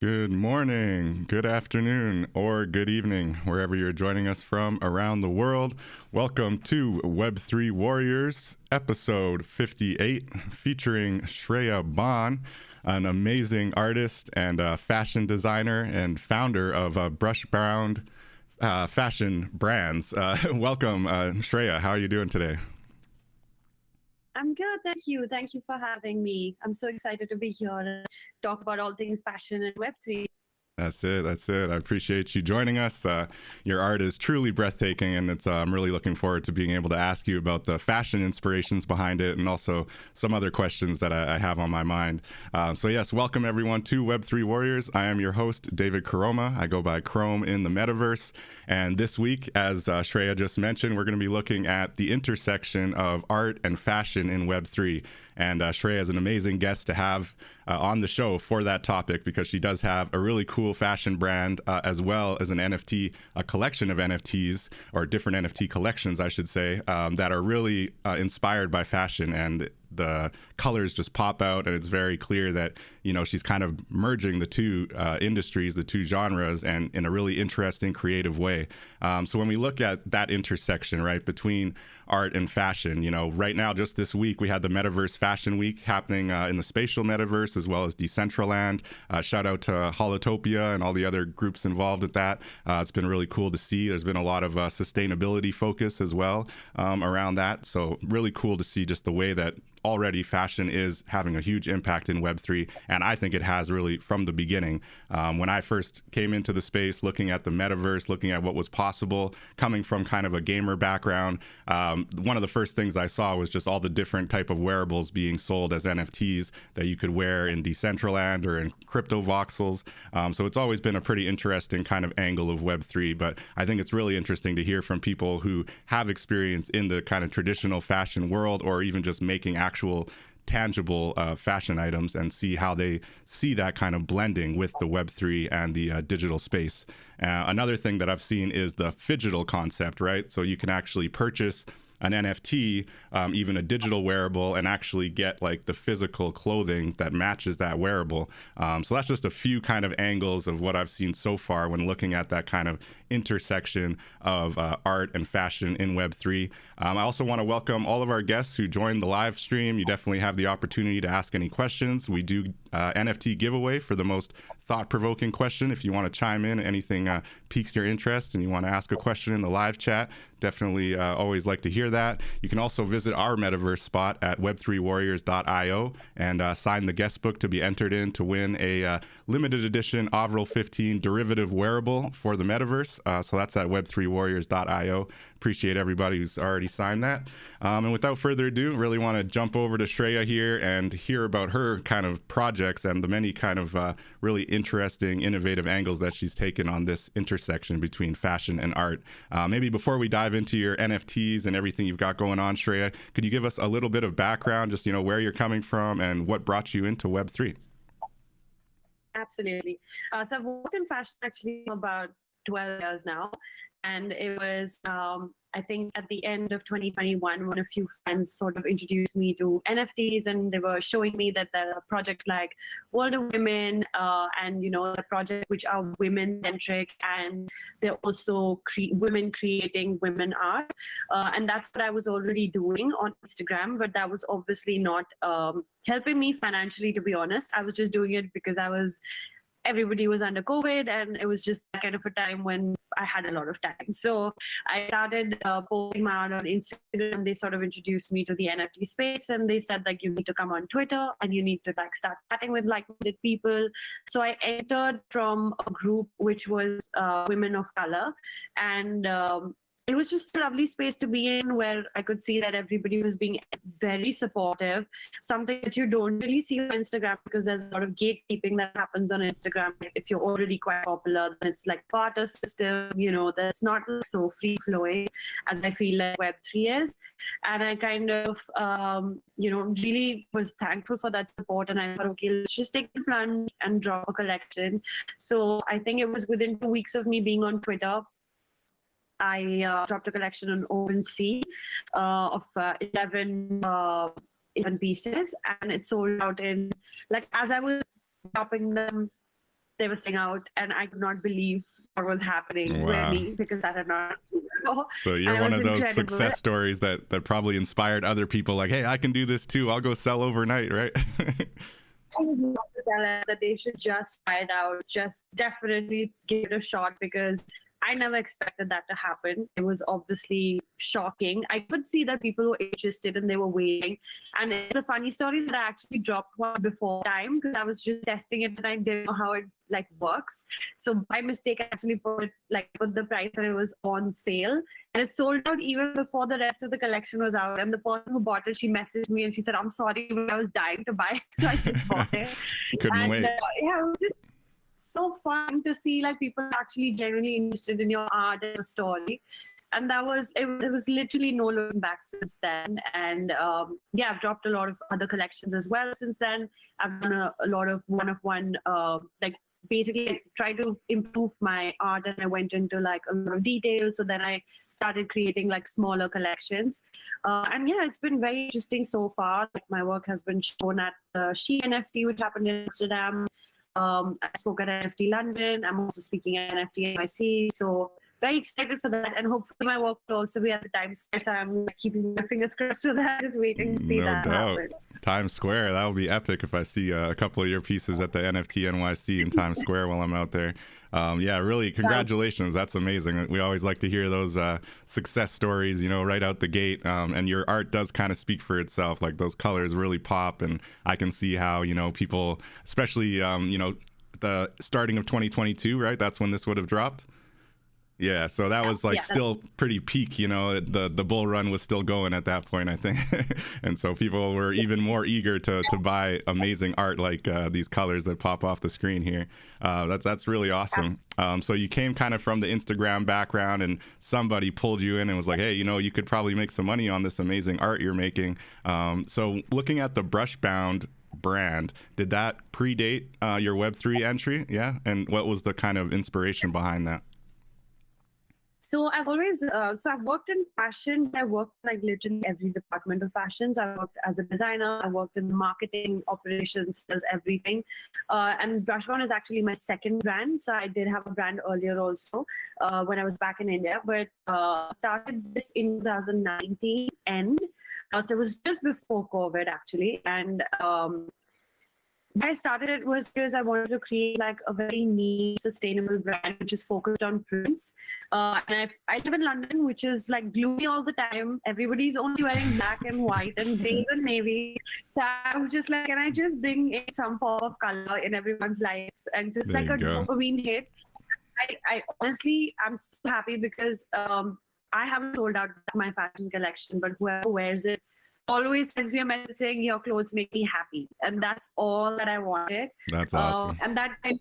Good morning, good afternoon, or good evening, wherever you're joining us from around the world. Welcome to Web3 Warriors, episode 58, featuring Shreya Bhan, an amazing artist and fashion designer and founder of Brushbound fashion brands. Welcome, Shreya. How are you doing today? I'm good, thank you. Thank you for having me. I'm so excited to be here and talk about all things fashion and Web3. That's it. That's it. I appreciate you joining us. Your art is truly breathtaking, and I'm really looking forward to being able to ask you about the fashion inspirations behind it, and also some other questions that I have on my mind. So yes, welcome everyone to Web3 Warriors. I am your host, David Karoma. I go by Chrome in the metaverse, and this week, as Shreya just mentioned, we're going to be looking at the intersection of art and fashion in Web3. And Shreya is an amazing guest to have on the show for that topic, because she does have a really cool fashion brand as well as an NFT, a collection of NFTs, or different NFT collections, I should say, that are really inspired by fashion. And the colors just pop out, and it's very clear that, you know, she's kind of merging the two industries, the two genres, and in a really interesting, creative way. So when we look at that intersection, right, between art and fashion, you know, right now, just this week, we had the Metaverse Fashion Week happening in the spatial metaverse, as well as Decentraland. Shout out to Holotopia and all the other groups involved with that. It's been really cool to see. There's been a lot of sustainability focus as well around that. So really cool to see just the way that already fashion is having a huge impact in Web3, and I think it has really from the beginning. When I first came into the space, looking at the metaverse, looking at what was possible, coming from kind of a gamer background, one of the first things I saw was just all the different type of wearables being sold as NFTs that you could wear in Decentraland or in crypto voxels. So it's always been a pretty interesting kind of angle of Web3, but I think it's really interesting to hear from people who have experience in the kind of traditional fashion world, or even just making actual tangible fashion items, and see how they see that kind of blending with the Web3 and the digital space. Another thing that I've seen is the phygital concept, right? So you can actually purchase an NFT, even a digital wearable, and actually get like the physical clothing that matches that wearable. So that's just a few kind of angles of what I've seen so far when looking at that kind of intersection of art and fashion in Web3. I also want to welcome all of our guests who joined the live stream. You definitely have the opportunity to ask any questions. We do NFT giveaway for the most thought-provoking question. If you want to chime in, anything piques your interest and you want to ask a question in the live chat, definitely always like to hear that. You can also visit our metaverse spot at web3warriors.io and sign the guest book to be entered in to win a limited edition Avril 15 derivative wearable for the metaverse. So that's at web3warriors.io. Appreciate everybody who's already signed that. And without further ado, really want to jump over to Shreya here and hear about her kind of projects and the many kind of really interesting, innovative angles that she's taken on this intersection between fashion and art. Maybe before we dive into your NFTs and everything you've got going on, Shreya, could you give us a little bit of background, just, you know, where you're coming from and what brought you into Web3? Absolutely. So I've worked in fashion actually for about 12 years now. And it was, I think, at the end of 2021, when a few friends sort of introduced me to NFTs, and they were showing me that there are projects like World of Women, and, you know, the projects which are women-centric, and they're also women creating women art. And that's what I was already doing on Instagram, but that was obviously not helping me financially, to be honest. I was just doing it because everybody was under COVID, and it was just that kind of a time when I had a lot of time. So I started posting my art on Instagram. They sort of introduced me to the NFT space, and they said, like, you need to come on Twitter and you need to like start chatting with like-minded people. So I entered from a group which was women of color, and it was just a lovely space to be in, where I could see that everybody was being very supportive, something that you don't really see on Instagram, because there's a lot of gatekeeping that happens on Instagram. If you're already quite popular, then it's like barter system, you know, that's not so free flowing as I feel like Web3 is. And I kind of, you know, really was thankful for that support. And I thought, okay, let's just take the plunge and drop a collection. So I think it was within 2 weeks of me being on Twitter, I dropped a collection on OpenSea of 11 pieces, and it sold out in, like, as I was dropping them, they were sitting out, and I could not believe what was happening with me because that had not happened before. So you're And it one was of those incredible. success stories that probably inspired other people, like, hey, I can do this too. I'll go sell overnight, right? I would love to tell them that they should just try it out, just definitely give it a shot, because I never expected that to happen. It was obviously shocking. I could see that people were interested and they were waiting. And it's a funny story that I actually dropped one before time because I was just testing it and I didn't know how it like works. So by mistake, I actually put the price and it was on sale. And it sold out even before the rest of the collection was out. And the person who bought it, she messaged me and she said, I'm sorry, but I was dying to buy it. So I just bought it. Couldn't wait. Yeah, it was just so fun to see like people actually genuinely interested in your art and your story. And that was it was literally no looking back since then. And yeah, I've dropped a lot of other collections as well since then. I've done a lot of one like basically I tried to improve my art, and I went into like a lot of detail. So then I started creating like smaller collections. And yeah, it's been very interesting so far. Like my work has been shown at She NFT, which happened in Amsterdam. I spoke at NFT London. I'm also speaking at NFT NYC. So very excited for that. And hopefully my work will also be at the Times Square. So I'm keeping my fingers crossed for that. Just waiting to see that happen. Times Square, that would be epic if I see a couple of your pieces at the NFT NYC in Times Square while I'm out there. Yeah, really, congratulations. That's amazing. We always like to hear those success stories, you know, right out the gate. And your art does kind of speak for itself. Like those colors really pop. And I can see how, you know, people, especially, you know, the starting of 2022, right? That's when this would have dropped. Yeah, so that was like still pretty peak, you know, the bull run was still going at that point, I think. And so people were even more eager to buy amazing art like these colors that pop off the screen here. That's really awesome. So you came kind of from the Instagram background and somebody pulled you in and was like, hey, you know, you could probably make some money on this amazing art you're making. So looking at the Brushbound brand, did that predate your Web3 entry? Yeah. And what was the kind of inspiration behind that? So I've always, I've worked in fashion. I worked like literally every department of fashion. So I worked as a designer. I worked in marketing, operations, sales, everything. And Brushbound is actually my second brand. So I did have a brand earlier also when I was back in India, but started this in 2019 end. So it was just before COVID actually. And I started it was because I wanted to create like a very neat, sustainable brand which is focused on prints. And I live in London, which is like gloomy all the time. Everybody's only wearing black and white and gray and navy. So I was just like, can I just bring in some form of color in everyone's life and just There like a dopamine hit? I honestly, I'm so happy because I haven't sold out my fashion collection, but whoever wears it always sends me a message saying your clothes make me happy, and that's all that I wanted. That's awesome. And that, you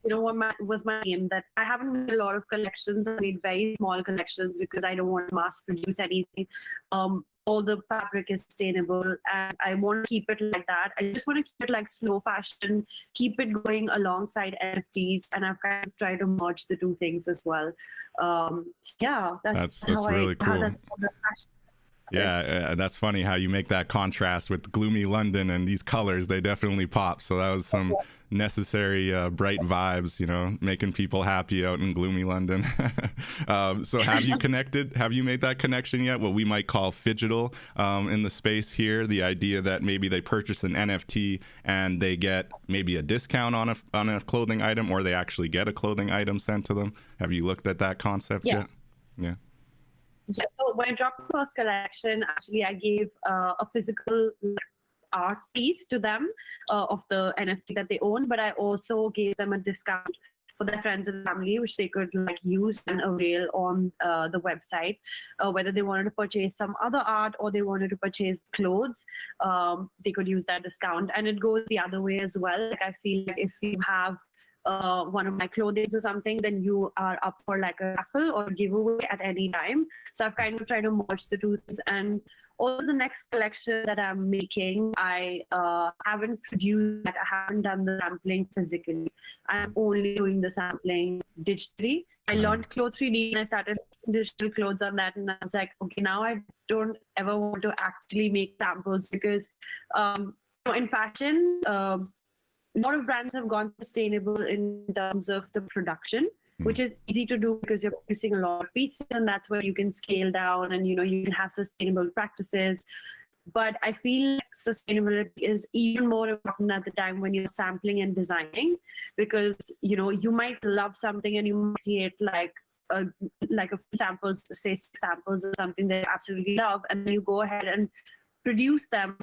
know, was my aim. That I haven't made a lot of collections. I made very small collections because I don't want to mass produce anything. All the fabric is sustainable, and I want to keep it like that. I just want to keep it like slow fashion, keep it going alongside NFTs, and I've kind of tried to merge the two things as well. Yeah, that's really cool. That's how the fashion. Yeah, that's funny how you make that contrast with gloomy London and these colors. They definitely pop. So that was some necessary bright vibes, you know, making people happy out in gloomy London. So have you connected? Have you made that connection yet? What we might call phygital in the space here. The idea that maybe they purchase an NFT and they get maybe a discount on a clothing item, or they actually get a clothing item sent to them. Have you looked at that concept yet? Yeah. Yes, so when I dropped the first collection, actually I gave a physical art piece to them of the NFT that they own, but I also gave them a discount for their friends and family, which they could like use and avail on the website, whether they wanted to purchase some other art or they wanted to purchase clothes, they could use that discount. And it goes the other way as well. Like I feel like if you have one of my clothing or something, then you are up for like a raffle or giveaway at any time. So I've kind of tried to merge the two things. And also the next collection that I'm making, I haven't produced, I haven't done the sampling physically. I'm only doing the sampling digitally. I learned Clothes 3D and I started digital clothes on that. And I was like, okay, now I don't ever want to actually make samples because in fashion, a lot of brands have gone sustainable in terms of the production, which is easy to do because you're producing a lot of pieces, and that's where you can scale down and you can have sustainable practices. But I feel like sustainability is even more important at the time when you're sampling and designing, because you might love something and you might create like a few samples, say samples or something that you absolutely love, and then you go ahead and produce them,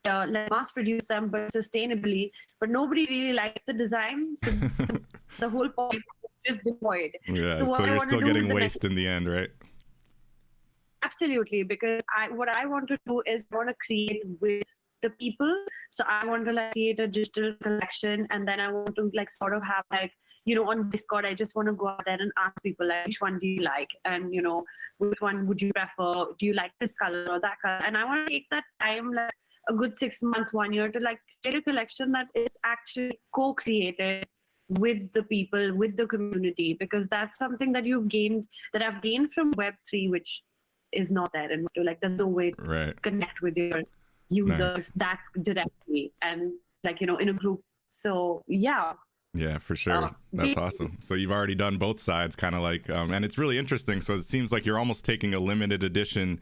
like mass produce them, but sustainably. But nobody really likes the design, so the whole point is devoid. Yeah, so so you're still getting waste in the end, right? Absolutely, because what I want to do is I want to create with the people. So I want to like create a digital collection, and then I want to like sort of have like, on Discord, I just want to go out there and ask people like, which one do you like, and which one would you prefer? Do you like this color or that color? And I want to take that time, like a good 6 months, 1 year, to like create a collection that is actually co-created with the people, with the community, because that's something that I've gained from Web3, which is not there, and like there's no way to connect with your users that directly and like in a group. So yeah, for sure. That's awesome. So you've already done both sides, kind of like and it's really interesting. So it seems like you're almost taking a limited edition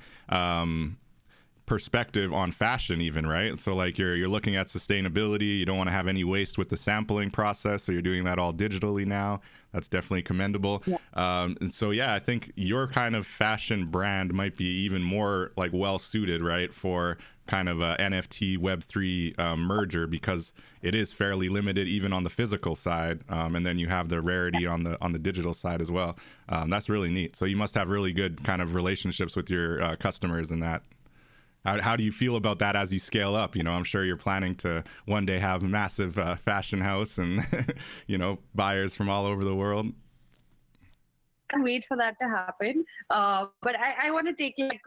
perspective on fashion even, right? So like you're looking at sustainability. You don't want to have any waste with the sampling process, so you're doing that all digitally now. That's definitely commendable. And so I think your kind of fashion brand might be even more like well suited, right, for kind of a NFT Web3 merger, because it is fairly limited even on the physical side, and then you have the rarity on the digital side as well. That's really neat. So you must have really good kind of relationships with your customers in that. How do you feel about that as you scale up? I'm sure you're planning to one day have a massive fashion house and, buyers from all over the world. Can't wait for that to happen. But I want to take like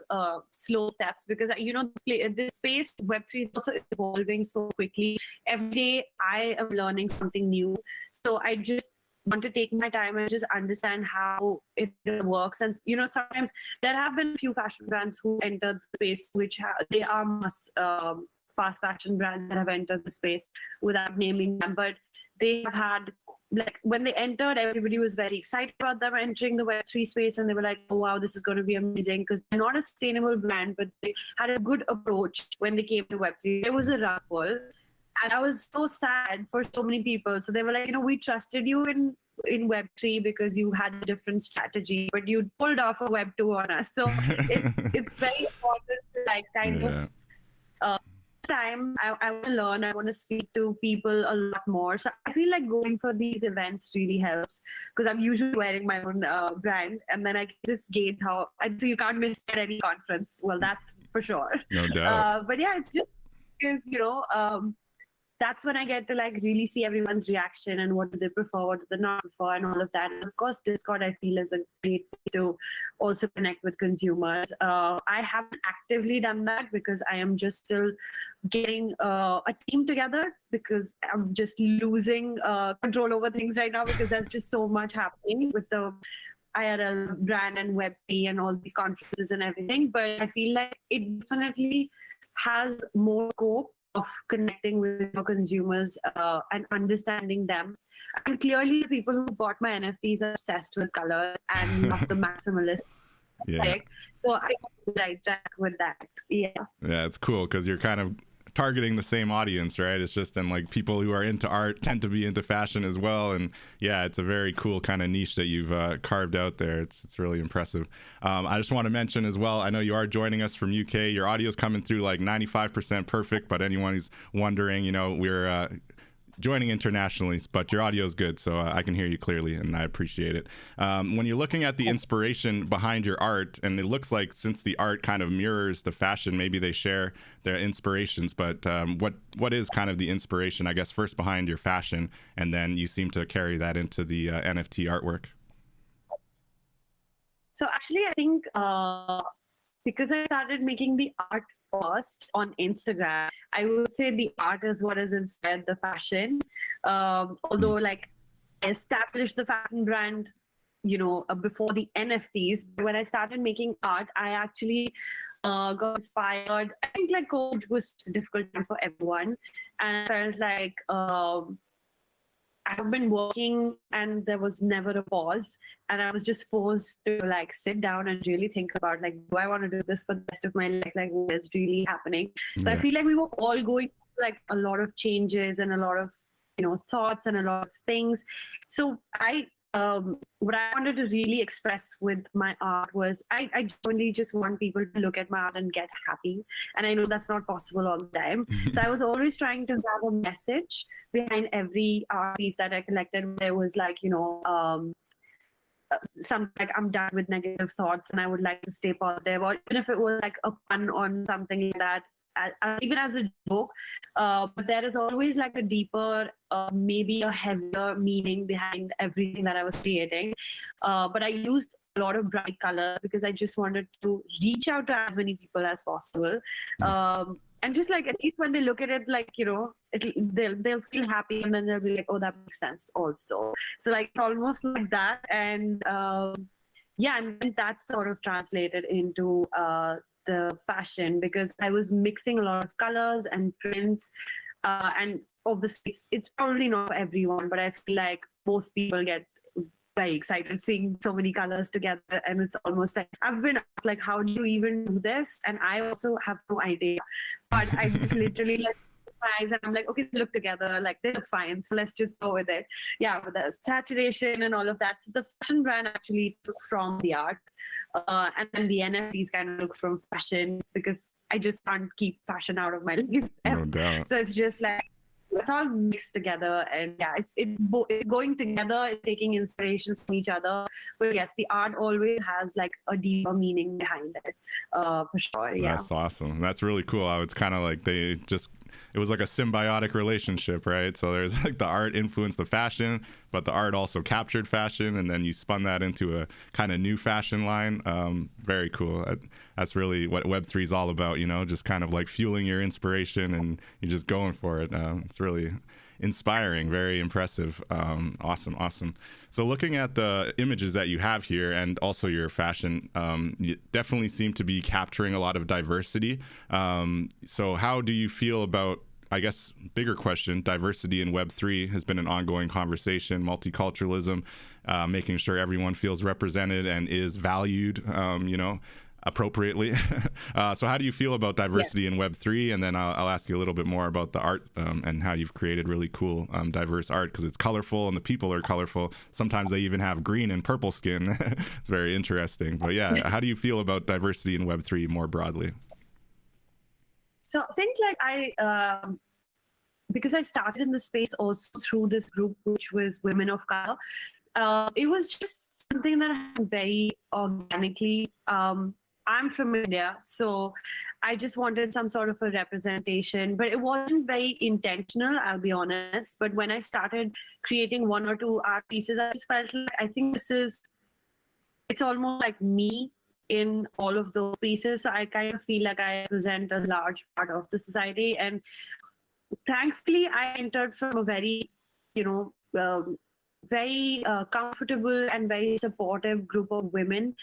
slow steps, because, this space, Web3 is also evolving so quickly. Every day I am learning something new. So I just want to take my time and just understand how it works. And sometimes there have been a few fashion brands who entered the space, which they are fast fashion brands that have entered the space without naming them, but they have had, like, when they entered, everybody was very excited about them entering the Web3 space, and they were like, oh wow, this is going to be amazing, because they're not a sustainable brand, but they had a good approach when they came to Web3. It was a rug pull. And I was so sad for so many people. So they were like, we trusted you in Web3 because you had a different strategy, but you pulled off a Web2 on us. So it's very important to like kind of time. I want to learn. I want to speak to people a lot more. So I feel like going for these events really helps, because I'm usually wearing my own brand, and then I just gain how you can't miss at any conference. Well, that's for sure. No doubt. But yeah, it's just because that's when I get to like really see everyone's reaction and what do they prefer, what do they not prefer, and all of that. And of course, Discord, I feel, is a great place to also connect with consumers. I haven't actively done that because I am just still getting a team together, because I'm just losing control over things right now, because there's just so much happening with the IRL brand and Web3 and all these conferences and everything. But I feel like it definitely has more scope of connecting with your consumers and understanding them. And clearly, the people who bought my NFTs are obsessed with colors and love the maximalist. So I got the right track with that. Yeah, it's cool because you're kind of targeting the same audience, right? It's just, and like people who are into art tend to be into fashion as well. And it's a very cool kind of niche that you've carved out there. It's really impressive. I just want to mention as well, I know you are joining us from UK. Your audio's coming through like 95% perfect, but anyone who's wondering, we're joining internationally, but your audio is good, so I can hear you clearly, and I appreciate it. When you're looking at the inspiration behind your art, and it looks like since the art kind of mirrors the fashion, maybe they share their inspirations, but what is kind of the inspiration, I guess, first behind your fashion, and then you seem to carry that into the NFT artwork? So actually, I think because I started making the art first on Instagram, I would say the art is what has inspired the fashion. Although, like, I established the fashion brand before the NFTs. When I started making art, I actually got inspired. I think like COVID was a difficult time for everyone, and I felt like I've been working and there was never a pause, and I was just forced to like sit down and really think about like, do I want to do this for the rest of my life? Like, what is really happening? So I Yeah. feel like we were all going through like a lot of changes and a lot of thoughts and a lot of things. So what I wanted to really express with my art was I only just want people to look at my art and get happy. And I know that's not possible all the time. So I was always trying to have a message behind every art piece that I collected. There was like, something like I'm done with negative thoughts and I would like to stay positive, or even if it was like a pun on something like that, even as a joke. But there is always like a deeper, maybe a heavier meaning behind everything that I was creating. But I used a lot of bright colors because I just wanted to reach out to as many people as possible. Nice. And just like, at least when they look at it, like, they'll feel happy, and then they'll be like, oh, that makes sense also. So like almost like that. And yeah, and then that sort of translated into the fashion, because I was mixing a lot of colors and prints, and obviously it's probably not for everyone, but I feel like most people get very excited seeing so many colors together, and it's almost like I've been asked like, how do you even do this? And I also have no idea, but I just literally like my eyes and I'm like, okay, look together, like they look fine, so let's just go with it. Yeah, with the saturation and all of that. So the fashion brand actually took from the art, and then the NFTs kind of look from fashion, because I just can't keep fashion out of my life. No doubt. So it's just like it's all mixed together, and yeah, it's going together, it's taking inspiration from each other. But yes, the art always has like a deeper meaning behind it, for sure. Yeah. That's awesome. That's really cool. It's kind of like it was like a symbiotic relationship, right? So there's like the art influenced the fashion, but the art also captured fashion, and then you spun that into a kind of new fashion line. Very cool. That's really what Web3 is all about, just kind of like fueling your inspiration and you're just going for it. It's really inspiring, very impressive. Awesome. So looking at the images that you have here and also your fashion, you definitely seem to be capturing a lot of diversity. So how do you feel about, I guess, bigger question, diversity in Web3 has been an ongoing conversation, multiculturalism, making sure everyone feels represented and is valued, appropriately. So how do you feel about diversity in Web3? And then I'll ask you a little bit more about the art, and how you've created really cool, diverse art, because it's colorful and the people are colorful. Sometimes they even have green and purple skin. It's very interesting. But yeah, how do you feel about diversity in Web3 more broadly? So I think like because I started in the space also through this group, which was Women of Color. It was just something that happened very organically. I'm from India, so I just wanted some sort of a representation, but it wasn't very intentional, I'll be honest. But when I started creating one or two art pieces, I just felt like, I think it's almost like me in all of those pieces. So I kind of feel like I represent a large part of the society. And thankfully, I entered from a very, very comfortable and very supportive group of women.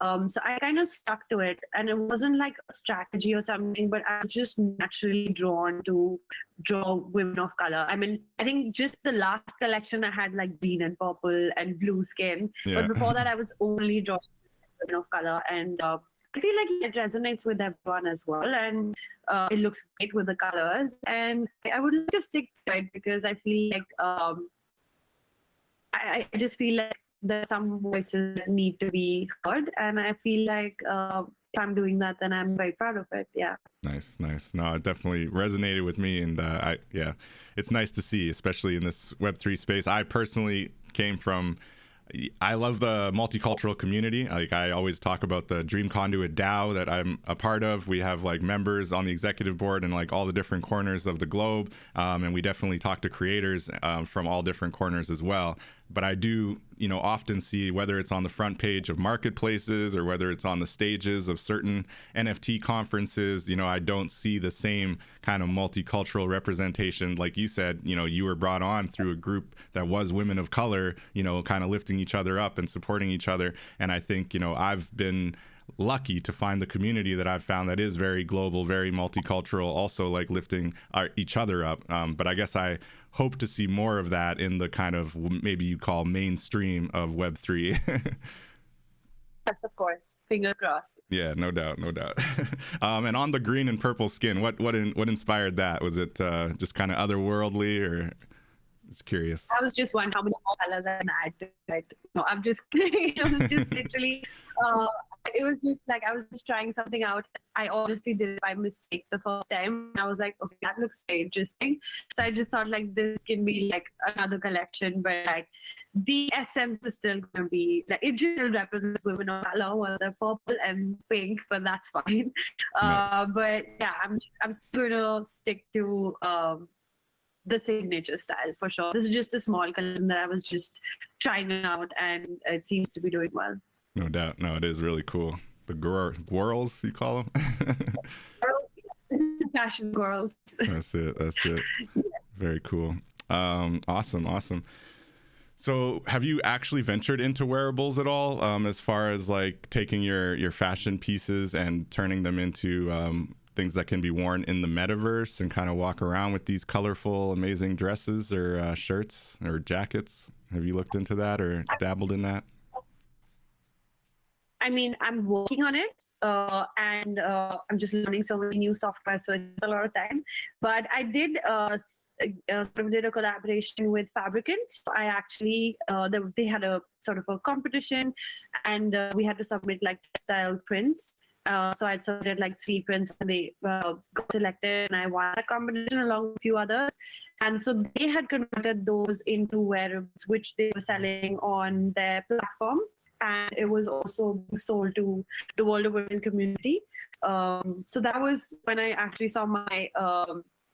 So I kind of stuck to it, and it wasn't like a strategy or something, but I was just naturally drawn to draw women of color. I mean, I think just the last collection I had like green and purple and blue skin, Yeah. but before that I was only drawing women of color. And I feel like it resonates with everyone as well, and it looks great with the colors. And I would like to stick to it because I feel like I just feel like there's some voices that need to be heard, and I feel like if I'm doing that, then I'm very proud of it. Yeah. Nice. No, it definitely resonated with me, and it's nice to see, especially in this Web3 space. I personally came from, I love the multicultural community. Like, I always talk about the Dream Conduit DAO that I'm a part of. We have like members on the executive board in like all the different corners of the globe, and we definitely talk to creators from all different corners as well. but I do, often see, whether it's on the front page of marketplaces or whether it's on the stages of certain NFT conferences, I don't see the same kind of multicultural representation. Like you said, you were brought on through a group that was women of color, kind of lifting each other up and supporting each other. And I think, I've been lucky to find the community that I've found that is very global, very multicultural, also like lifting each other up. But I guess I hope to see more of that in the kind of, maybe you call, mainstream of Web3. Yes, of course. Fingers crossed. Yeah, no doubt, no doubt. And on the green and purple skin, what inspired that? Was it just kind of otherworldly, or? Just curious. I was just wondering how many more colors I can add to it. No, I'm just kidding. It was just literally, it was just like I was just trying something out. I honestly did it by mistake the first time. I was like, okay, that looks very interesting. So I just thought like this can be like another collection, but like the essence is still going to be like it just represents women of color, whether purple and pink, but that's fine. Nice. But yeah, I'm still going to stick to the signature style for sure. This is just a small collection that I was just trying out, and it seems to be doing well. No doubt. No, it is really cool. The girls, you call them? Fashion girls. That's it. Yeah. Very cool. Awesome. So have you actually ventured into wearables at all, as far as like taking your fashion pieces and turning them into things that can be worn in the metaverse and kind of walk around with these colorful, amazing dresses or shirts or jackets? Have you looked into that or dabbled in that? I mean, I'm working on it, and I'm just learning so many new software, so it's a lot of time. But I did sort of did a collaboration with Fabricant. So I actually they had a sort of a competition, and we had to submit like style prints. So I submitted like 3 prints, and they got selected, and I won that competition along with a few others. And so they had converted those into wearables, which they were selling on their platform. And it was also sold to the World of Women community. So that was when I actually saw my,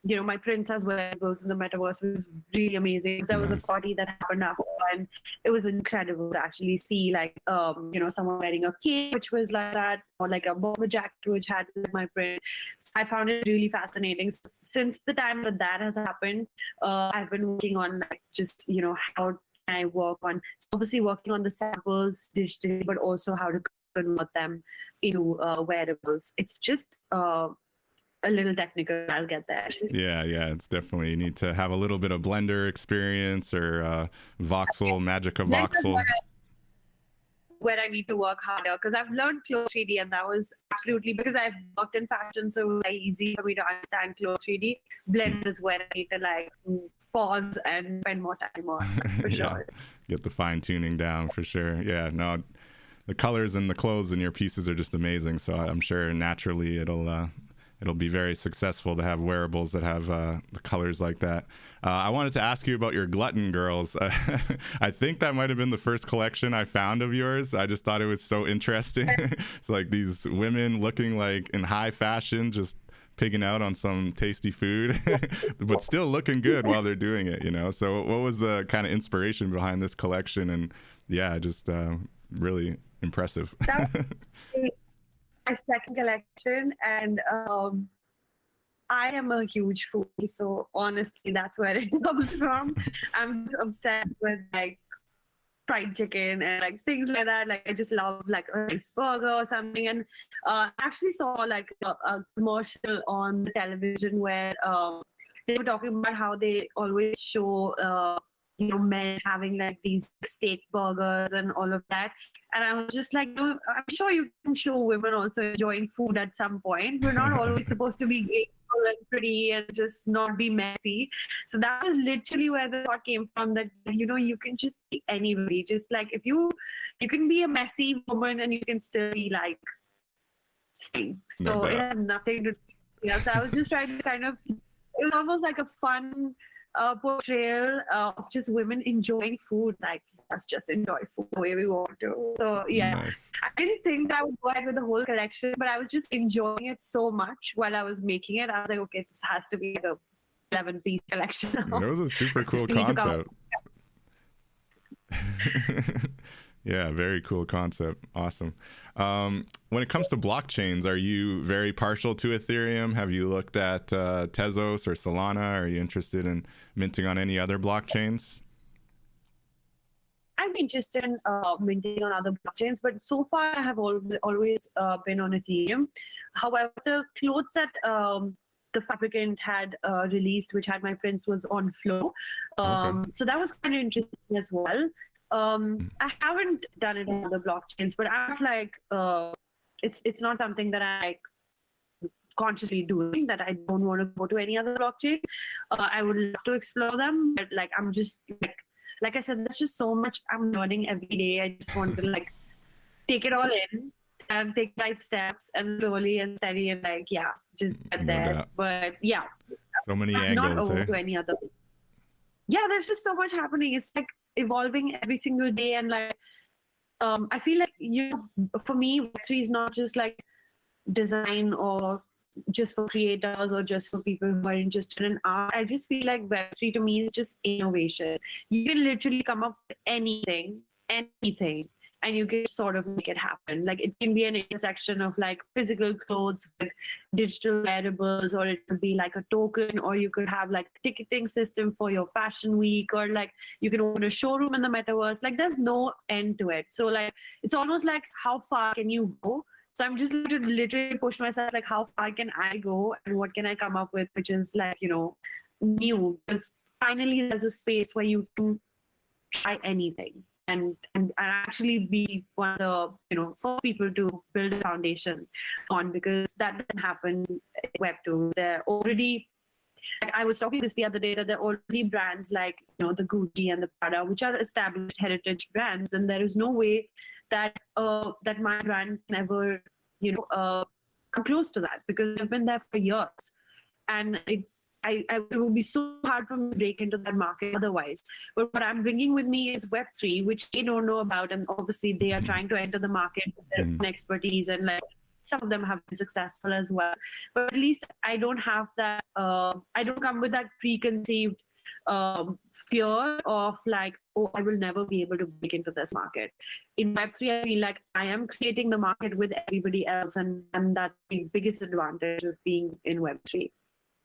my prints as wearables in the metaverse. It was really amazing. There was a party that happened after, and it was incredible to actually see like, someone wearing a cape, which was like that, or like a bomber jacket, which had my print. So I found it really fascinating. So since the time that has happened, I've been working on like just, how I work on obviously working on the samples digitally, but also how to convert them into wearables. It's just a little technical. I'll get there. Yeah, it's definitely, you need to have a little bit of Blender experience or voxel, magic of voxel. Where I need to work harder, because I've learned Clo 3D, and that was absolutely because I've worked in fashion, so it was very easy for me to understand Clo 3D. Blend is where I need to like pause and spend more time on, for sure. Get the fine tuning down for sure. Yeah, no, the colors and the clothes in your pieces are just amazing. So I'm sure naturally it'll be very successful to have wearables that have the colors like that. I wanted to ask you about your Glutton Girls. I think that might have been the first collection I found of yours. I just thought it was so interesting. It's like these women looking like in high fashion, just pigging out on some tasty food, but still looking good while they're doing it, So what was the kind of inspiration behind this collection? And yeah, just really impressive. My second collection, and I am a huge foodie, so honestly that's where it comes from. I'm just obsessed with like fried chicken and like things like that. Like I just love like a nice burger or something. And I actually saw like a commercial on the television where they were talking about how they always show men having like these steak burgers and all of that. And I was just like, I'm sure you can show women also enjoying food at some point. We're not always supposed to be graceful and pretty and just not be messy. So that was literally where the thought came from, that, you can just be anybody. Just like if you can be a messy woman and you can still be like sing. So it has nothing to do. So I was just trying to kind of, it was almost like a fun portrayal of just women enjoying food. Like, let's just enjoy food the way we want to. So yeah, nice. I didn't think I would go ahead with the whole collection, but I was just enjoying it so much while I was making it. I was like, okay, this has to be like a 11-piece collection. It was a super cool concept. Yeah, very cool concept. Awesome. When it comes to blockchains, are you very partial to Ethereum? Have you looked at Tezos or Solana? Are you interested in minting on any other blockchains? I'm interested in minting on other blockchains, but so far I have always been on Ethereum. However, the clothes that the fabricant had released, which had my prints, was on Flow. Okay. So that was kind of interesting as well. I haven't done it on other blockchains, but I've like it's not something that I consciously doing, that I don't want to go to any other blockchain. I would love to explore them, but like I'm just like I said, there's just so much I'm learning every day. I just want to like take it all in and take right steps and slowly and steady and like just get No there. doubt. But yeah, So many I'm not angles, over eh? to any other. Yeah, there's just so much happening. It's like evolving every single day, and like I feel like for me, Web3 is not just like design or just for creators or just for people who are interested in art. I just feel like Web3 to me is just innovation. You can literally come up with anything, and you can sort of make it happen. Like it can be an intersection of like physical clothes with digital wearables, or it could be like a token, or you could have like a ticketing system for your fashion week, or like you can own a showroom in the metaverse. Like there's no end to it. So like it's almost like how far can you go? So I'm just literally push myself, like how far can I go and what can I come up with, which is like, new. Because finally there's a space where you can try anything and actually be one of the, first people to build a foundation on, because that doesn't happen in Web2. They're already, like I was talking this the other day, that there are already brands like, the Gucci and the Prada, which are established heritage brands, and there is no way that that my brand can ever, come close to that, because I've been there for years, and it would be so hard for me to break into that market otherwise. But what I'm bringing with me is Web3, which they don't know about, and obviously they are trying to enter the market with their own expertise, and like some of them have been successful as well. But at least I don't have that. I don't come with that preconceived fear of like, oh, I will never be able to break into this market. In Web3, I feel like I am creating the market with everybody else, and that's the biggest advantage of being in Web3.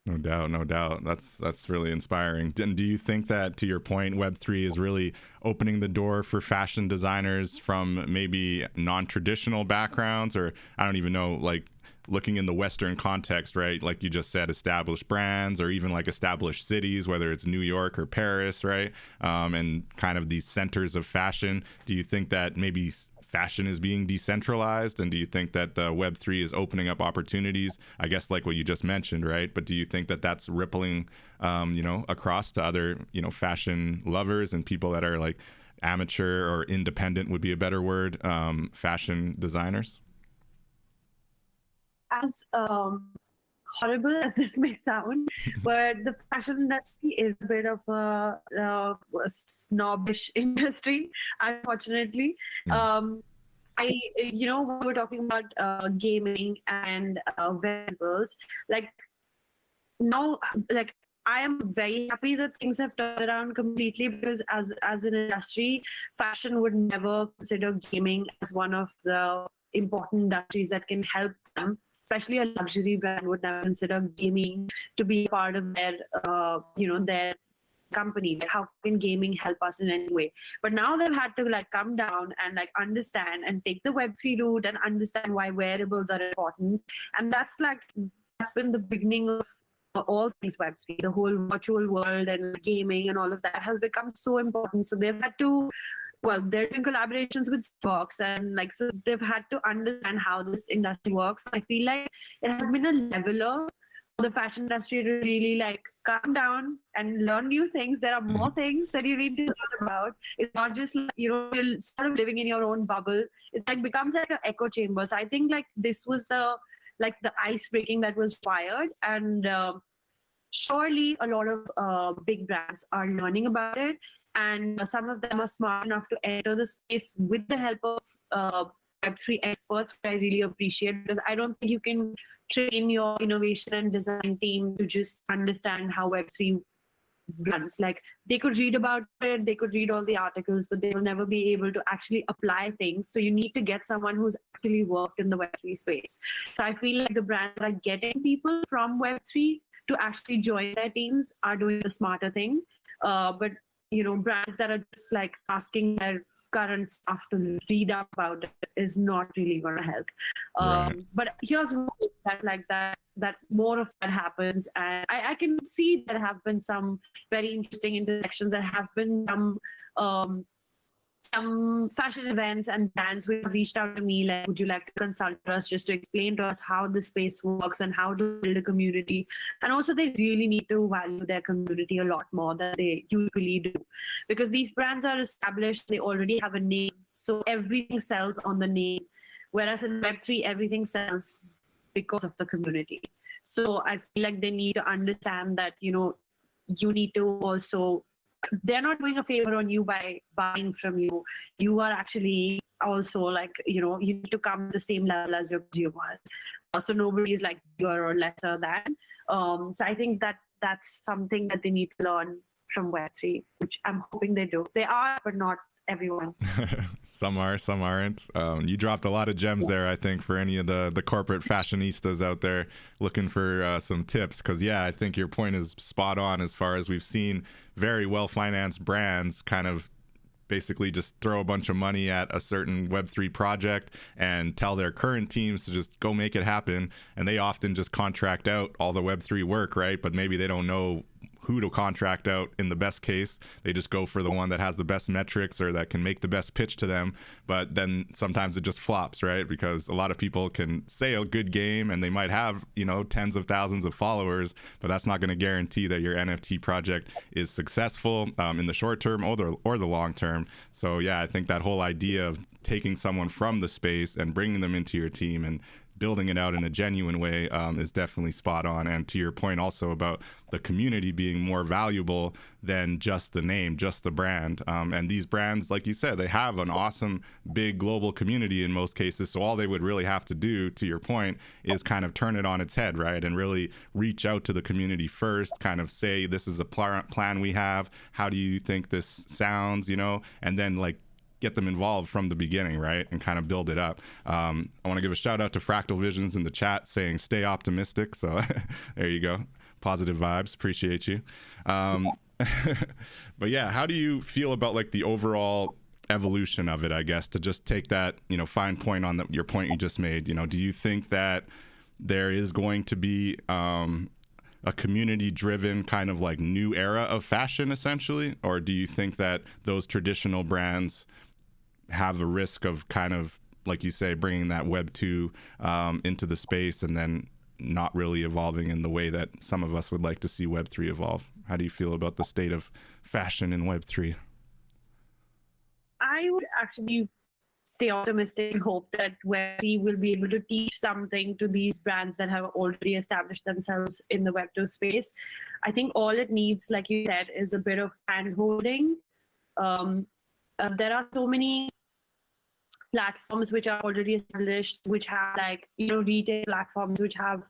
No doubt, no doubt. That's really inspiring. And do you think that, to your point, Web3 is really opening the door for fashion designers from maybe non-traditional backgrounds, or I don't even know, like looking in the Western context, right? Like you just said, established brands, or even like established cities, whether it's New York or Paris, right? And kind of these centers of fashion. Do you think that maybe fashion is being decentralized, and do you think that Web3 is opening up opportunities, I guess like what you just mentioned, right? But do you think that that's rippling across to other fashion lovers and people that are like amateur or independent would be a better word, fashion designers? As horrible as this may sound, but the fashion industry is a bit of a snobbish industry, unfortunately. We were talking about gaming and wearables. Like now, like I am very happy that things have turned around completely, because as an industry, fashion would never consider gaming as one of the important industries that can help them. Especially a luxury brand would never consider gaming to be part of their, their company. Like, how can gaming help us in any way? But now they've had to like come down and like understand and take the Web3 route and understand why wearables are important. And that's been the beginning of all things Web3. The whole virtual world and gaming and all of that has become so important. So they've had to, they're doing collaborations with Fox, and like, so they've had to understand how this industry works. I feel like it has been a leveler for the fashion industry to really like calm down and learn new things. There are more things that you need to learn about. It's not just like, you're sort of living in your own bubble. It like becomes like an echo chamber. So I think like this was the ice breaking that was fired, and surely a lot of big brands are learning about it, and some of them are smart enough to enter the space with the help of Web3 experts, which I really appreciate, because I don't think you can train your innovation and design team to just understand how Web3 brands. Like they could read about it, they could read all the articles, but they will never be able to actually apply things. So you need to get someone who's actually worked in the Web3 space. So I feel like the brands that are getting people from Web3 to actually join their teams are doing the smarter thing. But brands that are just like asking their current staff to read up about it is not really going to help. Right. But here's that more of that happens, and I can see there have been some very interesting intersections. There have been some fashion events and brands who have reached out to me like, would you like to consult us just to explain to us how the space works and how to build a community? And also they really need to value their community a lot more than they usually do, because these brands are established, they already have a name, so everything sells on the name, whereas in Web3 everything sells because of the community. So I feel like they need to understand that you need to also, they're not doing a favor on you by buying from you. You are actually also like, you need to come to the same level as your consumers. So nobody is like bigger or lesser than. So I think that that's something that they need to learn from Web3, which I'm hoping they do. They are, but not everyone. Some are, some aren't. You dropped a lot of gems there, I think, for any of the corporate fashionistas out there looking for some tips. Because, yeah, I think your point is spot on as far as we've seen very well-financed brands kind of basically just throw a bunch of money at a certain Web3 project and tell their current teams to just go make it happen. And they often just contract out all the Web3 work, right? But maybe they don't know who to contract out in the best case. They just go for the one that has the best metrics or that can make the best pitch to them. But then sometimes it just flops, right? Because a lot of people can say a good game and they might have, tens of thousands of followers, but that's not going to guarantee that your NFT project is successful in the short term or the long term. So yeah, I think that whole idea of taking someone from the space and bringing them into your team and building it out in a genuine way is definitely spot on. And to your point also about the community being more valuable than just the name, just the brand. And these brands, like you said, they have an awesome big global community in most cases. So all they would really have to do, to your point, is kind of turn it on its head, right? And really reach out to the community first, kind of say, this is a plan we have. How do you think this sounds, and then like get them involved from the beginning, right? And kind of build it up. I want to give a shout out to Fractal Visions in the chat saying, stay optimistic. So there you go. Positive vibes. Appreciate you. But yeah, how do you feel about like the overall evolution of it, I guess, to just take that, fine point on your point you just made? Do you think that there is going to be a community-driven kind of like new era of fashion, essentially? Or do you think that those traditional brands have a risk of kind of, like you say, bringing that Web 2 into the space and then not really evolving in the way that some of us would like to see Web 3 evolve? How do you feel about the state of fashion in Web 3? I would actually stay optimistic and hope that Web3 will be able to teach something to these brands that have already established themselves in the Web2 space. I think all it needs, like you said, is a bit of hand-holding. There are so many platforms which are already established, which have like, retail platforms which have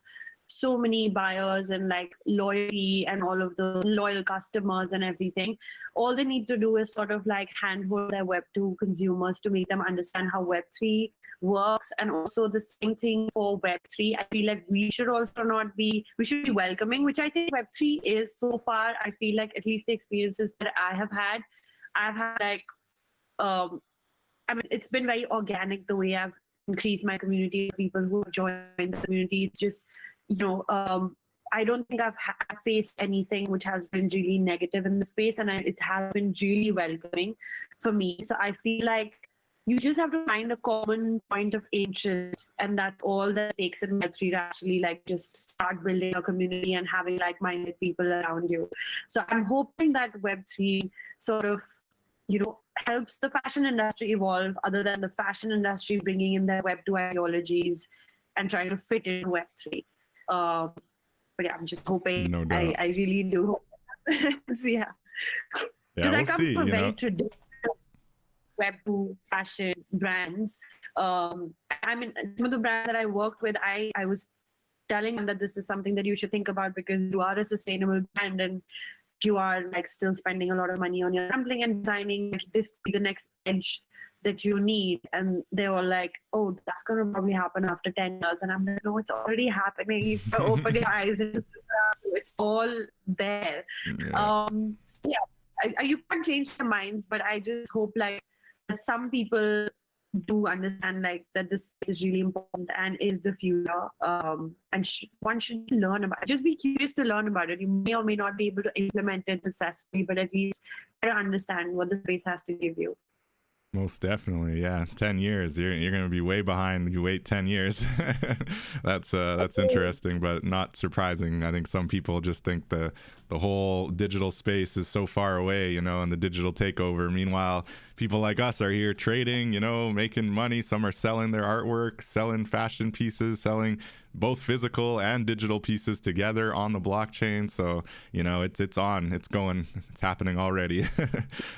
so many buyers and like loyalty and all of the loyal customers and everything. All they need to do is sort of like handhold their Web2 consumers to make them understand how Web3 works. And also the same thing for Web3. I feel like we should be welcoming, which I think Web3 is so far. I feel like at least the experiences that I've had like, it's been very organic the way I've increased my community, people who have joined the community. It's just, I don't think I've faced anything which has been really negative in the space, and it has been really welcoming for me. So I feel like you just have to find a common point of interest, and that's all that it takes in Web3 to actually like just start building a community and having like-minded people around you. So I'm hoping that Web3 sort of, helps the fashion industry evolve, other than the fashion industry bringing in their Web2 ideologies and trying to fit in Web3. But yeah, I'm just hoping. No doubt. I really do. So yeah, because I come from very traditional Web2 fashion brands. Some of the brands that I worked with, I was telling them that this is something that you should think about because you are a sustainable brand and you are like still spending a lot of money on your sampling and designing, like, this be the next edge that you need. And they were like, oh, that's going to probably happen after 10 years. And I'm like, no, it's already happening. You open your eyes and it's all there. Yeah. So yeah, you can't change their minds, but I just hope like that some people do understand like that this is really important and is the future. And one should learn about it. Just be curious to learn about it. You may or may not be able to implement it successfully, but at least try to understand what the space has to give you. Most definitely, yeah. 10 years, you're going to be way behind. You wait 10 years. That's interesting, but not surprising. I think some people just think the whole digital space is so far away, and the digital takeover. Meanwhile, people like us are here trading, making money. Some are selling their artwork, selling fashion pieces, selling both physical and digital pieces together on the blockchain. So, it's on, it's going, it's happening already.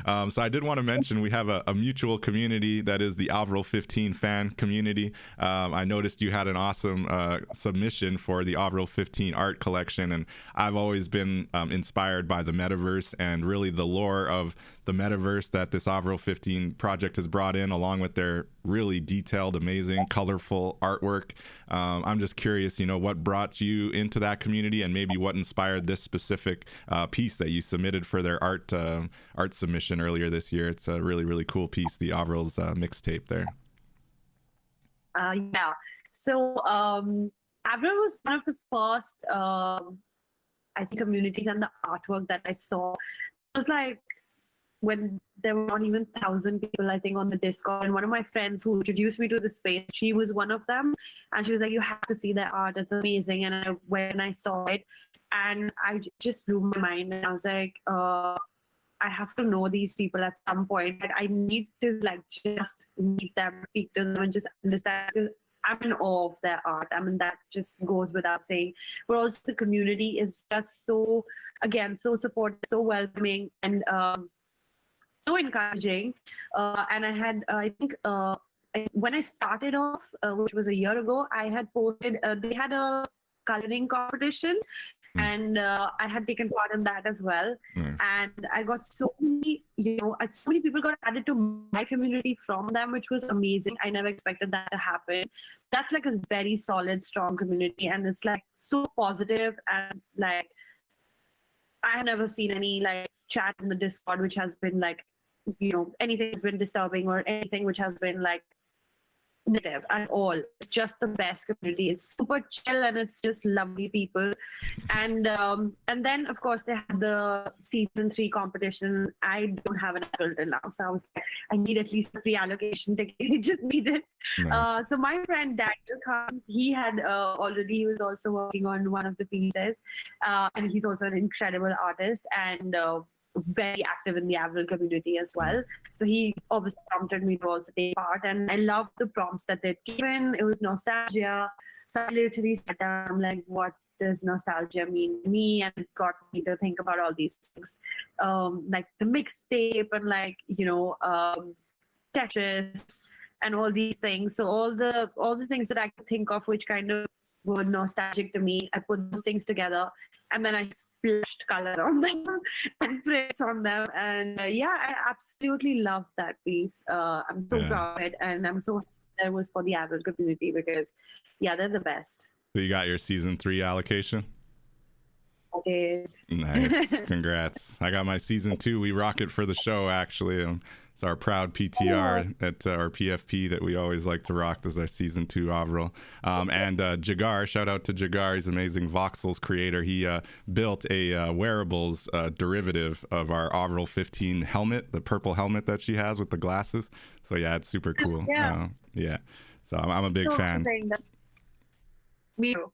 So I did want to mention we have a mutual community that is the Avril 15 fan community. I noticed you had an awesome submission for the Avril 15 art collection, and I've always been inspired by the metaverse and really the lore of the metaverse that this Avril 15 project has brought in, along with their really detailed, amazing, colorful artwork. I'm just curious, what brought you into that community and maybe what inspired this specific piece that you submitted for their art submission earlier this year. It's a really, really cool piece, the Avril's mixtape there. Yeah. So Avril was one of the first, I think, communities and the artwork that I saw. It was like when there were not even 1,000 people, I think, on the Discord. And one of my friends who introduced me to the space, she was one of them. And she was like, you have to see their art. It's amazing. And when I saw it, and I just blew my mind. And I was like, I have to know these people at some point. Like, I need to like just meet them, speak to them, and just understand. Because I'm in awe of their art. I mean, that just goes without saying. But also the community is just so, again, so supportive, so welcoming, and so encouraging. And I had, I think, when I started off, which was a year ago, I had posted, they had a coloring competition, and I had taken part in that as well. Nice. And I got so many, so many people got added to my community from them, which was amazing. I never expected that to happen. That's like a very solid, strong community, and it's like so positive, and like I have never seen any like chat in the Discord which has been like, anything has been disturbing or anything which has been like negative at all. It's just the best community. It's super chill and it's just lovely people. And then of course they had the season 3 competition. I don't have an adult till now, so I was like, I need at least a free allocation ticket. I just need it. Nice. So my friend Daniel Khan, he had he was also working on one of the pieces, and he's also an incredible artist and very active in the Avril community as well. So he obviously prompted me to also take part, and I loved the prompts that they'd given. It was nostalgia. So I literally sat down, I'm like, what does nostalgia mean to me? And it got me to think about all these things, like the mixtape and like, Tetris and all these things. So all the things that I could think of which kind of were nostalgic to me, I put those things together, and then I splashed color on them and prints on them. And I absolutely love that piece. I'm so proud of it, and I'm so happy that it was for the Avril community because, they're the best. So you got your season 3 allocation? I did. Nice. Congrats. I got my season 2. We rock it for the show, actually. It's our proud PTR at our PFP that we always like to rock. This is our season 2 Avril. And Jagar, shout out to Jagar. He's an amazing Voxels creator. He built a wearables derivative of our Avril 15 helmet, the purple helmet that she has with the glasses. So yeah, it's super cool. Yeah. So I'm a big fan. Me too.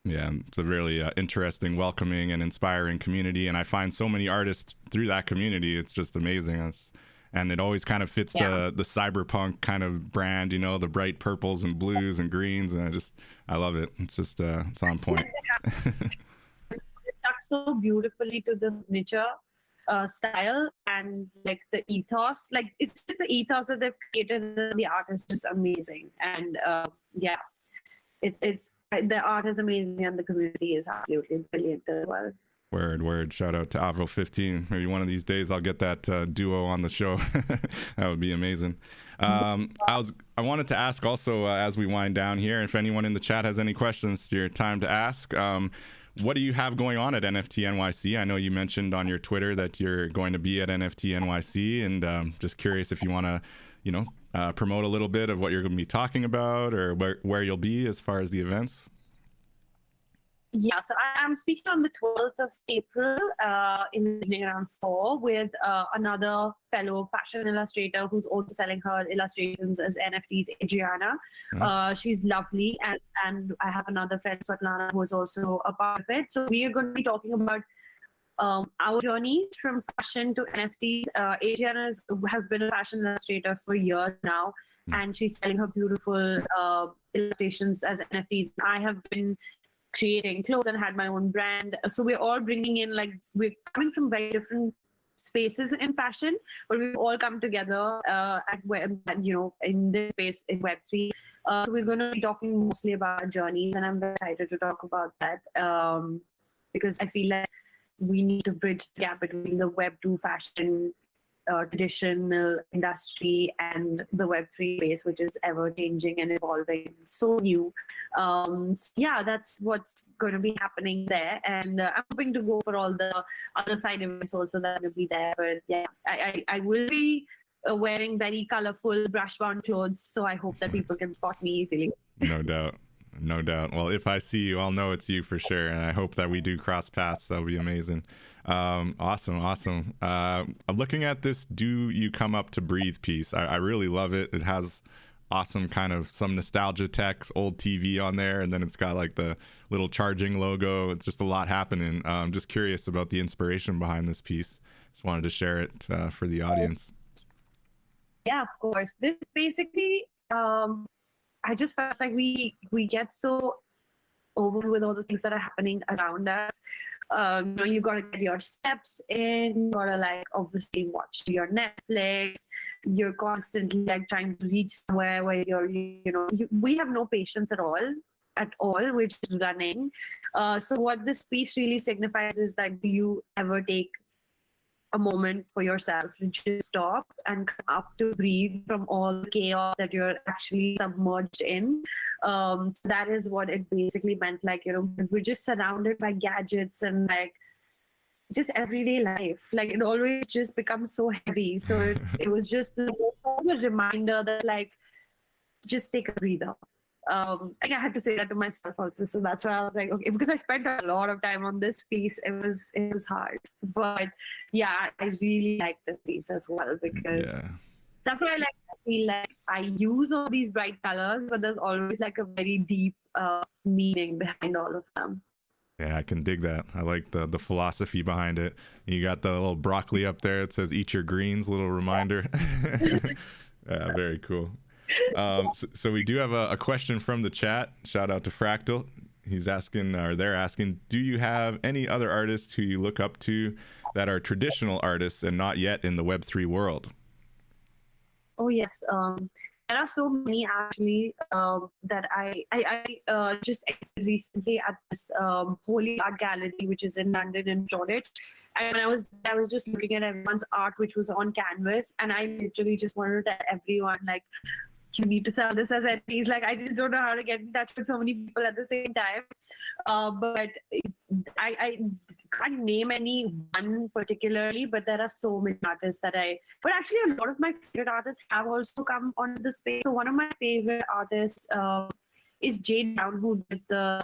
Yeah, it's a really interesting, welcoming, and inspiring community. And I find so many artists through that community. It's just amazing. And it always kind of fits the cyberpunk kind of brand, the bright purples and blues and greens. And I love it. It's just, it's on point. It stuck so beautifully to the signature style and like the ethos. Like it's just the ethos that they've created. The art is just amazing. And it's the art is amazing and the community is absolutely brilliant as well. Word. Shout out to Avro 15. Maybe one of these days I'll get that duo on the show. That would be amazing. I wanted to ask also, as we wind down here, if anyone in the chat has any questions, your time to ask. What do you have going on at NFT NYC? I know you mentioned on your Twitter that you're going to be at NFT NYC, and just curious if you want to, promote a little bit of what you're going to be talking about, or where you'll be as far as the events. Yeah, so I'm speaking on the 12th of April in the evening around 4 with another fellow fashion illustrator who's also selling her illustrations as NFTs, Adriana. She's lovely. And I have another friend, Swatlana, who is also a part of it. So we are going to be talking about our journeys from fashion to NFTs. Adriana has been a fashion illustrator for years now, and she's selling her beautiful illustrations as NFTs. I have been creating clothes and had my own brand. So we're all bringing in, like, we're coming from very different spaces in fashion, but we've all come together in this space in Web3. So we're going to be talking mostly about our journeys, and I'm very excited to talk about that because I feel like we need to bridge the gap between the Web2 fashion traditional industry and the Web3 space, which is ever changing and evolving, so new. Yeah, that's what's going to be happening there, and I'm hoping to go for all the other side events also that will be there. But yeah, I will be wearing very colorful Brushbound clothes, so I hope that people can spot me easily. No doubt. Well, if I see you, I'll know it's you for sure, and I hope that we do cross paths. That'll be amazing. Awesome. Looking at this Do You Come Up to Breathe piece, I really love it. It has awesome kind of some nostalgia text, old TV on there, and then it's got like the little charging logo. It's just a lot happening. I'm just curious about the inspiration behind this piece. Just wanted to share it for the audience. Yeah, of course. This basically, I just felt like we get so over with all the things that are happening around us. You gotta get your steps in, you gotta like obviously watch your Netflix. You're constantly like trying to reach somewhere where we have no patience at all, we're just running. So what this piece really signifies is that, do you ever take a moment for yourself to just stop and come up to breathe from all the chaos that you're actually submerged in? So that is what it basically meant. Like, we're just surrounded by gadgets and like just everyday life. Like, it always just becomes so heavy. So it was just like a reminder that like, just take a breather. I had to say that to myself also, so that's why I was like, okay, because I spent a lot of time on this piece. It was hard, but yeah, I really like the piece as well, because that's why I feel like I use all these bright colors, but there's always like a very deep meaning behind all of them. Yeah, I can dig that. I like the philosophy behind it. You got the little broccoli up there. It says "Eat your greens," little reminder. Yeah, very cool. So we do have a question from the chat. Shout out to Fractal. He's asking, or they're asking, do you have any other artists who you look up to that are traditional artists and not yet in the Web3 world? Oh yes, there are so many actually that I just exited recently at this Holy Art Gallery, which is in London and Shoreditch. And I was just looking at everyone's art, which was on canvas, and I literally just wanted to tell everyone, like, you need to sell this as NFTs. Like, I just don't know how to get in touch with so many people at the same time. But I can't name any one particularly, but there are so many artists but actually a lot of my favorite artists have also come onto the space. So one of my favorite artists is Jade Brown, who did the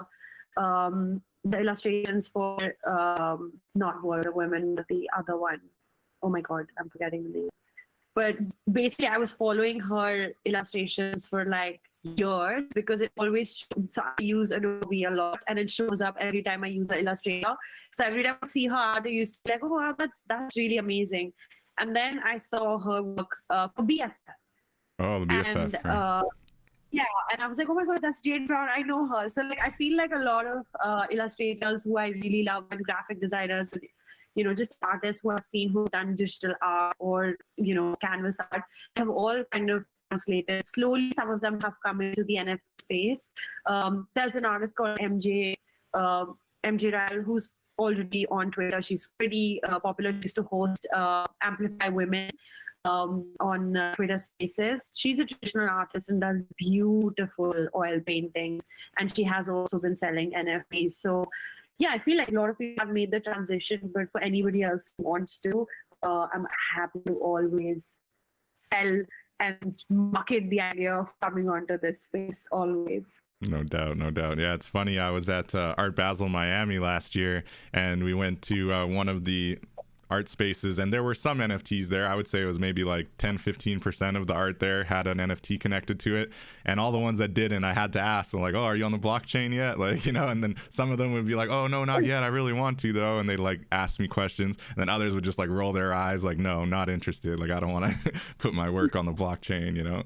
illustrations for not Wonder Woman, but the other one. Oh my God, I'm forgetting the name. But basically, I was following her illustrations for like years because it always, so I use Adobe a lot and it shows up every time I use the Illustrator. So every time I see her art, I used to be like, oh, wow, that's really amazing. And then I saw her work for BFF. Oh, the BFF. And, yeah, and I was like, oh my God, that's Jade Brown. I know her. So like, I feel like a lot of illustrators who I really love, and graphic designers, just artists who I've seen who've done digital art or, canvas art, have all kind of translated. Slowly, some of them have come into the NFT space. There's an artist called MJ Ryle, who's already on Twitter. She's pretty popular. She used to host Amplify Women on Twitter Spaces. She's a traditional artist and does beautiful oil paintings, and she has also been selling NFTs. So yeah, I feel like a lot of people have made the transition, but for anybody else who wants to, I'm happy to always sell and market the idea of coming onto this space always. No doubt, no doubt. Yeah, it's funny. I was at Art Basel Miami last year, and we went to one of the art spaces, and there were some NFTs there. I would say it was maybe like 10-15% of the art there had an NFT connected to it, and all the ones that didn't, I had to ask. I'm like, oh, are you on the blockchain yet? Like, you know, and then some of them would be like, oh no, not yet, I really want to though, and they'd like ask me questions, and then others would just like roll their eyes like, no, not interested, like I don't want to put my work on the blockchain, you know.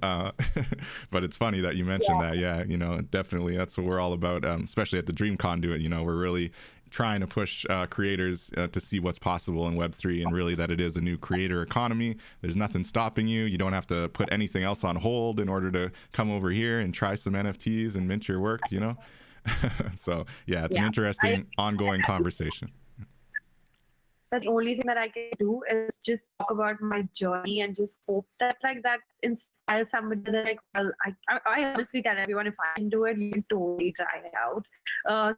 But it's funny that you mentioned that. Yeah, you know, definitely that's what we're all about, especially at the Dream Conduit. You know, we're really trying to push creators to see what's possible in Web3, and really that it is a new creator economy. There's nothing stopping you. You don't have to put anything else on hold in order to come over here and try some NFTs and mint your work, you know? So yeah, it's an interesting ongoing conversation. The only thing that I can do is just talk about my journey and just hope that like that inspires somebody that like, well, I honestly tell everyone, if I can do it, you can totally try it out.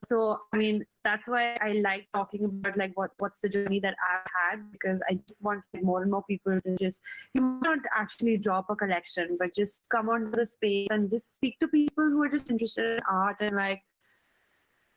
So I mean, that's why I like talking about like what's the journey that I've had, because I just want more and more people to just, you might not actually drop a collection, but just come onto the space and just speak to people who are just interested in art and like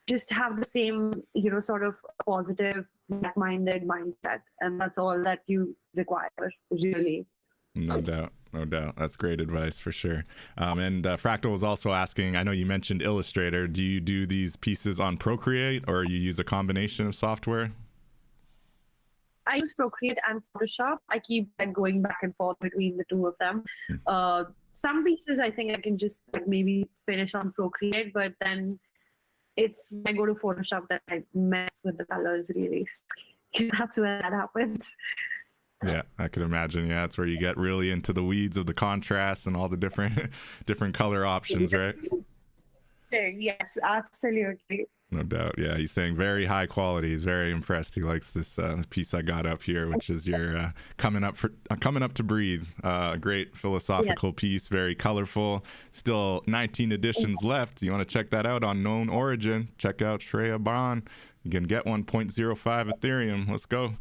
just have the same, you know, sort of positive, like-minded mindset. And that's all that you require, really. No doubt. No doubt. That's great advice for sure. And Fractal was also asking, I know you mentioned Illustrator. Do you do these pieces on Procreate, or you use a combination of software? I use Procreate and Photoshop. I keep like going back and forth between the two of them. Some pieces I think I can just like maybe finish on Procreate, but then it's when I go to Photoshop that I mess with the colors really. That's where that happens. Yeah, I could imagine. Yeah, that's where you get really into the weeds of the contrast and all the different color options, right? Yes, absolutely. No doubt. Yeah, he's saying very high quality. He's very impressed. He likes this piece I got up here, which is your coming up to breathe. Great philosophical piece, very colorful. Still 19 editions left. You want to check that out on Known Origin? Check out Shreya Bhan. You can get 1.05 Ethereum. Let's go.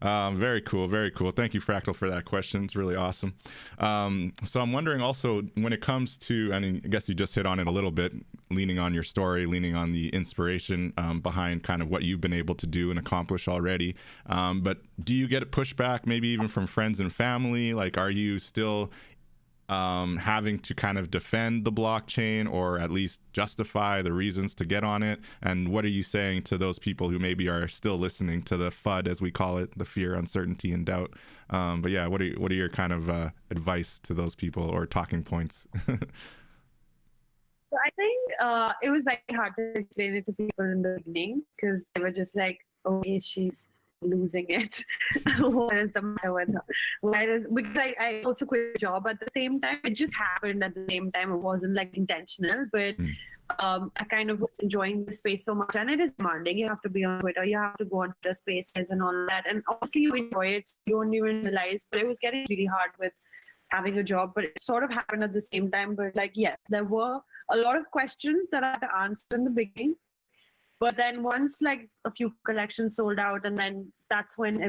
Very cool, very cool. Thank you, Fractal, for that question. It's really awesome. So I'm wondering also, when it comes to, I mean, I guess you just hit on it a little bit, leaning on your story, leaning on the inspiration behind kind of what you've been able to do and accomplish already. But do you get pushback maybe even from friends and family? Like, are you still having to kind of defend the blockchain, or at least justify the reasons to get on it? And what are you saying to those people who maybe are still listening to the FUD, as we call it, the fear, uncertainty, and doubt? But yeah, what are your kind of advice to those people, or talking points? So I think it was very hard to explain it to people in the beginning, because they were just like, okay, she's losing it. What is the matter with her? Because I also quit a job at the same time. It just happened at the same time. It wasn't like intentional, but I kind of was enjoying the space so much, and it is demanding. You have to be on Twitter, you have to go on Twitter Spaces and all that, and obviously you enjoy it, you don't even realize, but it was getting really hard with having a job. But it sort of happened at the same time. But like, yes, there were a lot of questions that I had to answer in the beginning. But then once like a few collections sold out, and then that's when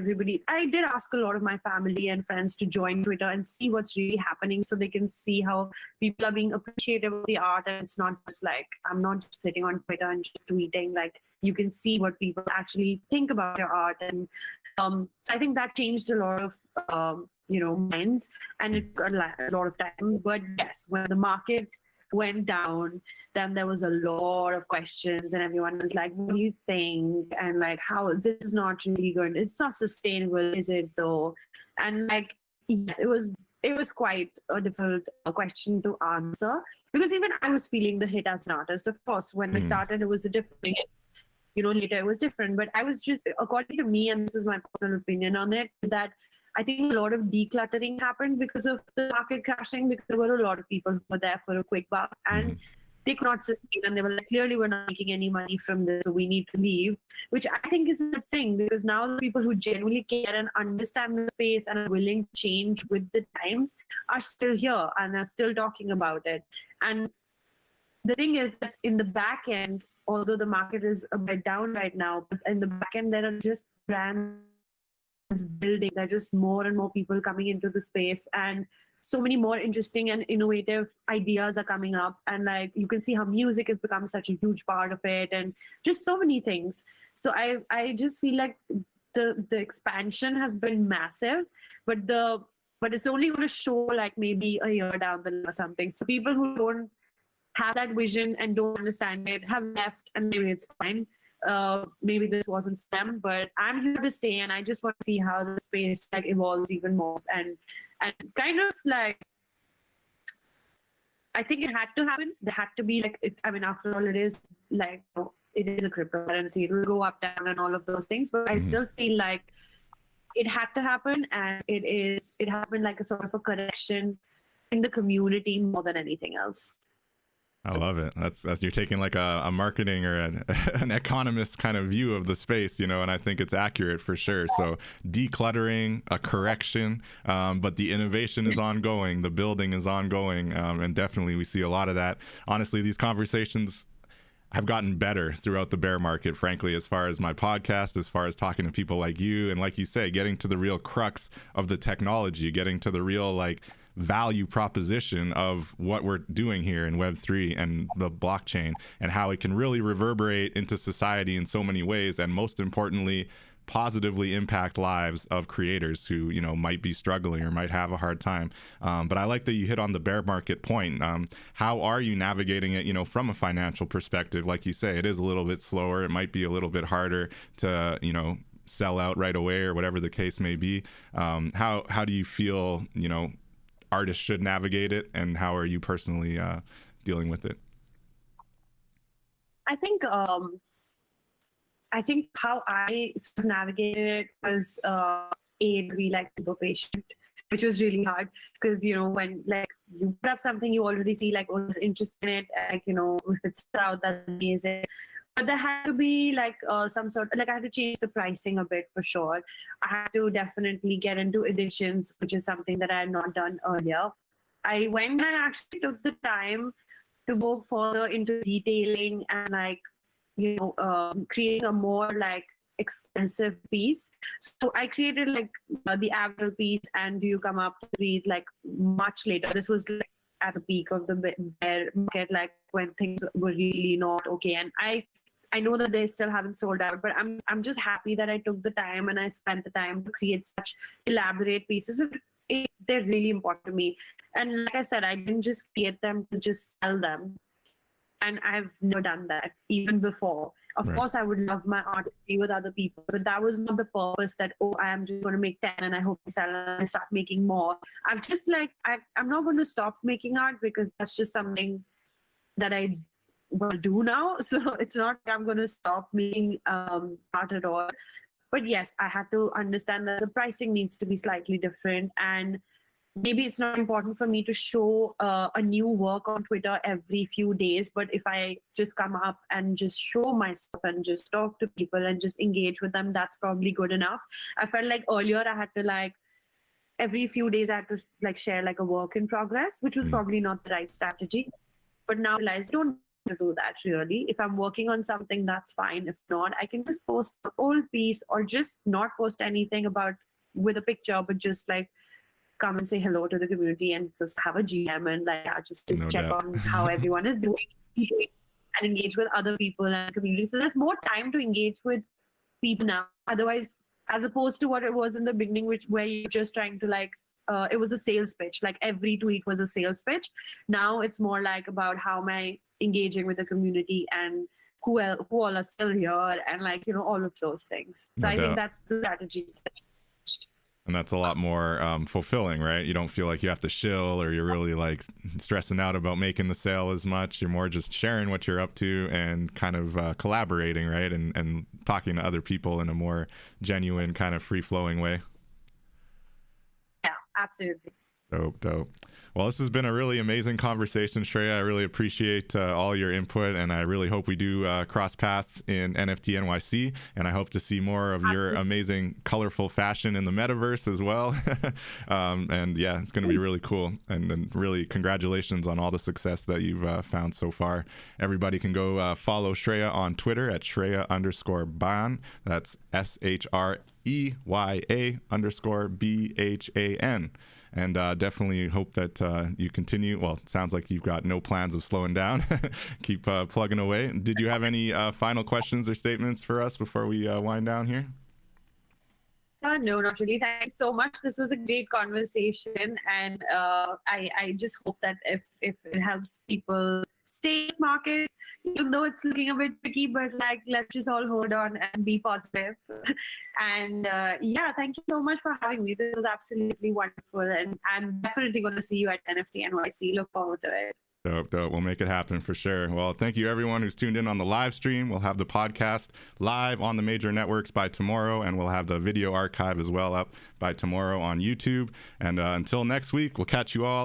I did ask a lot of my family and friends to join Twitter and see what's really happening, so they can see how people are being appreciative of the art. And it's not just like, I'm not just sitting on Twitter and just tweeting, like you can see what people actually think about your art. And so I think that changed a lot of, minds, and it got a lot of time. But yes, when the market went down, then there was a lot of questions, and everyone was like, what do you think? And like, how this is not really good, it's not sustainable, is it though? And like, yes, it was quite a difficult question to answer, because even I was feeling the hit as an artist. Of course, when I started, it was a different thing. Later it was different, but I was just, according to me, and this is my personal opinion on it, is that I think a lot of decluttering happened because of the market crashing, because there were a lot of people who were there for a quick buck, and they could not sustain, and they were like, clearly we're not making any money from this, so we need to leave, which I think is a thing, because now the people who genuinely care and understand the space and are willing to change with the times are still here and are still talking about it. And the thing is that in the back end, although the market is a bit down right now, but in the back end, there are just brands building. There are just more and more people coming into the space, and so many more interesting and innovative ideas are coming up. And like you can see how music has become such a huge part of it, and just so many things. So I just feel like the expansion has been massive, but it's only going to show like maybe a year down the line or something. So people who don't have that vision and don't understand it have left, and maybe it's fine. Maybe this wasn't for them, but I'm here to stay, and I just want to see how the space like evolves even more, and kind of like I think it had to happen. There had to be like I mean, after all, it is like it is a cryptocurrency. It will go up, down, and all of those things. But I still feel like it had to happen, and it happened like a sort of a correction in the community more than anything else. I love it. That's you're taking like a marketing or an economist kind of view of the space, and I think it's accurate for sure. So decluttering, a correction, but the innovation is ongoing, the building is ongoing, and definitely we see a lot of that. Honestly, these conversations have gotten better throughout the bear market, frankly, as far as my podcast, as far as talking to people like you, and like you say, getting to the real crux of the technology, getting to the real like value proposition of what we're doing here in Web3 and the blockchain, and how it can really reverberate into society in so many ways, and most importantly, positively impact lives of creators who might be struggling or might have a hard time. But I like that you hit on the bear market point. How are you navigating it from a financial perspective? Like you say, it is a little bit slower, it might be a little bit harder to sell out right away or whatever the case may be. How do you feel artists should navigate it, and how are you personally dealing with it? I think how I sort of navigated it was to be like super patient, which was really hard, because when like you put up something, you already see like there's interest in it, like if it's out, that's amazing. But there had to be like some sort, like I had to change the pricing a bit for sure. I had to definitely get into editions, which is something that I had not done earlier. I went and I actually took the time to go further into detailing and like, creating a more like expensive piece. So I created like the Avril piece, and Do You Come Up to Read like much later. This was like at the peak of the bear market, like when things were really not okay. And I know that they still haven't sold out, but I'm just happy that I took the time and I spent the time to create such elaborate pieces. But they're really important to me. And like I said, I didn't just create them to just sell them. And I've never done that even before. Of course, I would love my art to be with other people, but that was not the purpose that, I am just going to make 10 and I hope I sell and I start making more. I'm just like, I'm not going to stop making art, because that's just something that I want to do now. So it's not like I'm going to stop making art at all. But yes, I had to understand that the pricing needs to be slightly different, and maybe it's not important for me to show a new work on Twitter every few days, but if I just come up and just show myself and just talk to people and just engage with them, that's probably good enough. I felt like earlier I had to like every few days I had to like share like a work in progress, which was probably not the right strategy. But now I realize I don't to do that really. If I'm working on something, that's fine. If not, I can just post an old piece, or just not post anything about with a picture, but just like come and say hello to the community and just have a GM and like just No check doubt. on how everyone is doing and engage with other people and community. So there's more time to engage with people now. Otherwise, as opposed to what it was in the beginning, where you're just trying to like it was a sales pitch. Like every tweet was a sales pitch. Now it's more like about how am I engaging with the community and who all are still here, and like all of those things. So No I doubt. think that's the strategy. And that's a lot more fulfilling, right? You don't feel like you have to shill, or you're really like stressing out about making the sale as much. You're more just sharing what you're up to and kind of collaborating, right? And talking to other people in a more genuine kind of free-flowing way. Yeah, absolutely. Dope, dope. Well, this has been a really amazing conversation, Shreya. I really appreciate all your input, and I really hope we do cross paths in NFT NYC, and I hope to see more of your amazing, colorful fashion in the metaverse as well. And yeah, it's going to be really cool, and really congratulations on all the success that you've found so far. Everybody can go follow Shreya on Twitter at Shreya_Bhan. That's SHREYA_BHAN. And definitely hope that you continue. Well, it sounds like you've got no plans of slowing down. Keep plugging away. Did you have any final questions or statements for us before we wind down here? No, not really. Thank you so much. This was a great conversation, and I just hope that if it helps people stay in this market, even though it's looking a bit tricky, but like, let's just all hold on and be positive. And yeah, thank you so much for having me. This was absolutely wonderful, and I'm definitely going to see you at NFT NYC. Look forward to it. Dope, dope. We'll make it happen for sure. Well, thank you everyone who's tuned in on the live stream. We'll have the podcast live on the major networks by tomorrow, and we'll have the video archive as well up by tomorrow on YouTube. And until next week, we'll catch you all